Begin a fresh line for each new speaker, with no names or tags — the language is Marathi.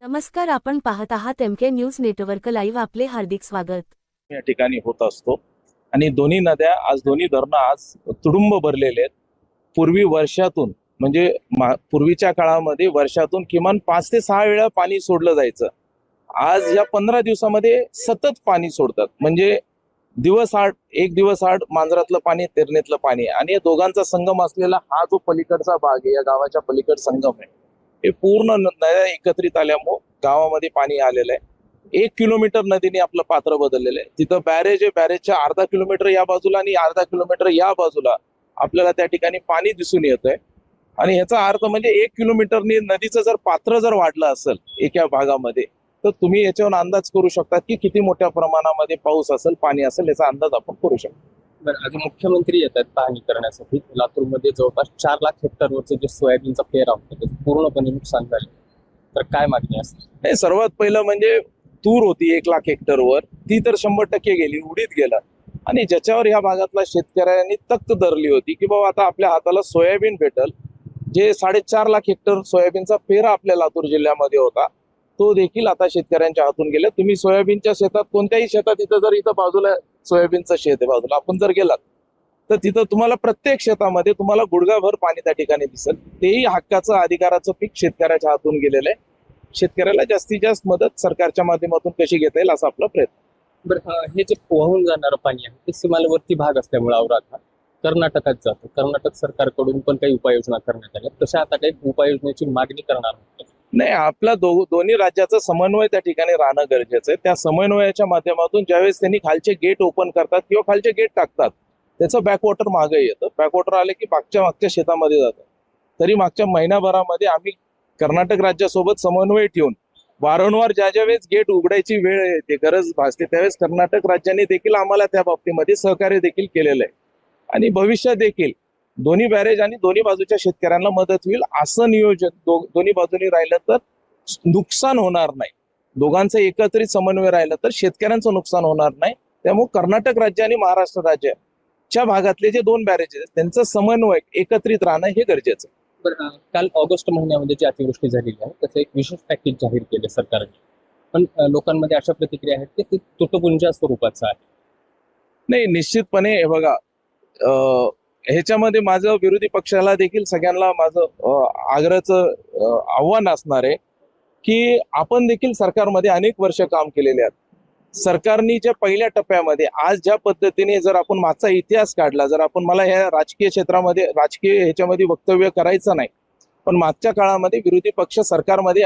नमस्कार, आपण पाहत आहात MK न्यूज नेटवर्क लाईव्ह. आपले हार्दिक स्वागत.
या ठिकाणी होत असतो आणि दोन्ही नद्या आज दोन्ही धरणं आज तुडुंब भरलेले आहेत. पूर्वी वर्षातून म्हणजे पूर्वीच्या काळामध्ये वर्षातून किमान 5 ते 6 वेळा पाणी सोडलं जायचं. आज या 15 दिवसामध्ये सतत पाणी सोडतात. म्हणजे एक दिवस आड मांजरातलं पाणी, तेरणीतलं पाणी आणि या दोघांचा संगम असलेला हा जो पलीकडचा भाग आहे, या गावाच्या पलीकड संगम आहे, हे पूर्ण नद्या एकत्रित आल्यामुळे गावामध्ये पाणी आलेलं आहे. 1 किलोमीटर नदीने आपलं पात्र बदललेलं आहे. तिथं बॅरेज आहे, बॅरेजच्या अर्धा किलोमीटर या बाजूला आणि अर्धा किलोमीटर या बाजूला आपल्याला त्या ठिकाणी पाणी दिसून येतंय. आणि ह्याचा अर्थ म्हणजे 1 किलोमीटरनी नदीचं जर पात्र जर वाढलं असेल एका भागामध्ये, तर तुम्ही याच्यावर अंदाज करू शकता की किती मोठ्या प्रमाणामध्ये पाऊस असेल, पाणी असेल, याचा अंदाज आपण करू शकतो.
बरं, आज मुख्यमंत्री येतात पाहणी करण्यासाठी. लातूरमध्ये जवळपास 4 लाख हेक्टरवरचं जे सोयाबीनचा पेराव होता त्याचं पूर्णपणे नुकसान झाले. तर काय मागणी असते?
हे सर्वात पहिलं म्हणजे तूर होती 1 लाख हेक्टरवर, ती तर 100% गेली, उडीत गेला. आणि ज्याच्यावर ह्या भागातल्या शेतकऱ्यांनी तक्त धरली होती की बाबा आता आपल्या हाताला सोयाबीन भेटल, जे 4.5 लाख हेक्टर सोयाबीनचा पेरा आपल्या लातूर जिल्ह्यामध्ये होता, तो देखील आता शेतकऱ्यांच्या हातून गेला. तुम्ही सोयाबीनच्या शेतात, कोणत्याही शेतात, इथं बाजूला सोयाबीनचं शेत आहे बाजूला, आपण जर गेलात तर तिथं तुम्हाला प्रत्येक शेतामध्ये तुम्हाला गुडघाभर पाणी त्या ठिकाणी दिसेल. तेही हक्काचं, अधिकाराचं पीक शेतकऱ्याच्या हातून गेलेलं आहे. शेतकऱ्याला जास्तीत जास्त मदत सरकारच्या माध्यमातून कशी घेता येईल असा आपला प्रयत्न.
बरं, हे जे वाहून जाणारं पाणी आहे ते सीमालवर्ती भाग असल्यामुळे औरात हा कर्नाटकात जातो. कर्नाटक सरकारकडून पण काही उपाययोजना करण्यात आल्या. तशा आता काही उपाययोजनेची मागणी करणार आहोत.
नाही, आपला दोन्ही राज्याचा समन्वय त्या ठिकाणी राहणं गरजेचं आहे. त्या समन्वयाच्या माध्यमातून ज्यावेळेस त्यांनी खालचे गेट ओपन करतात किंवा खालचे गेट टाकतात, त्याचं बॅकवॉटर मागे येतं. बॅकवॉटर आले की मागच्या शेतामध्ये जातं. तरी मागच्या महिनाभरामध्ये आम्ही कर्नाटक राज्यासोबत समन्वय ठेवून वारंवार ज्या वेळेस गेट उघडायची वेळ येते, गरज भासते, त्यावेळेस कर्नाटक राज्याने देखील आम्हाला त्या बाबतीमध्ये सहकार्य देखील केलेलं आहे. आणि भविष्यात देखील दोन्ही बॅरेज आणि दोन्ही बाजूच्या शेतकऱ्यांना मदत होईल असं नियोजन दोन्ही बाजूनी राहिलं तर नुकसान होणार नाही. दोघांचं एकत्रित समन्वय राहिलं तर शेतकऱ्यांचं नुकसान होणार नाही. त्यामुळे कर्नाटक राज्य आणि महाराष्ट्र राज्याच्या भागातले जे 2 बॅरेजेस आहेत त्यांचं समन्वय एकत्रित राहणं हे गरजेचं आहे.
बरं, काल ऑगस्ट महिन्यामध्ये जी अतिवृष्टी झालेली आहे त्याचं एक विशेष पॅकेज जाहीर केले सरकारने, पण लोकांमध्ये अशा प्रतिक्रिया आहेत की ते तुटपुंजा स्वरूपाचं आहे.
नाही, निश्चितपणे हे बघा, ह्याच्यामध्ये माझं विरोधी पक्षाला देखील सगळ्यांना माझं आग्रहाचं आव्हान असणार आहे की आपण देखील सरकारमध्ये अनेक वर्ष काम केलेले आहेत. सरकारनी ज्या पहिल्या टप्प्यामध्ये आज ज्या पद्धतीने जर आपण मागचा इतिहास काढला, जर आपण, मला ह्या राजकीय क्षेत्रामध्ये, राजकीय ह्याच्यामध्ये वक्तव्य करायचं नाही, पण मागच्या काळामध्ये विरोधी पक्ष सरकारमध्ये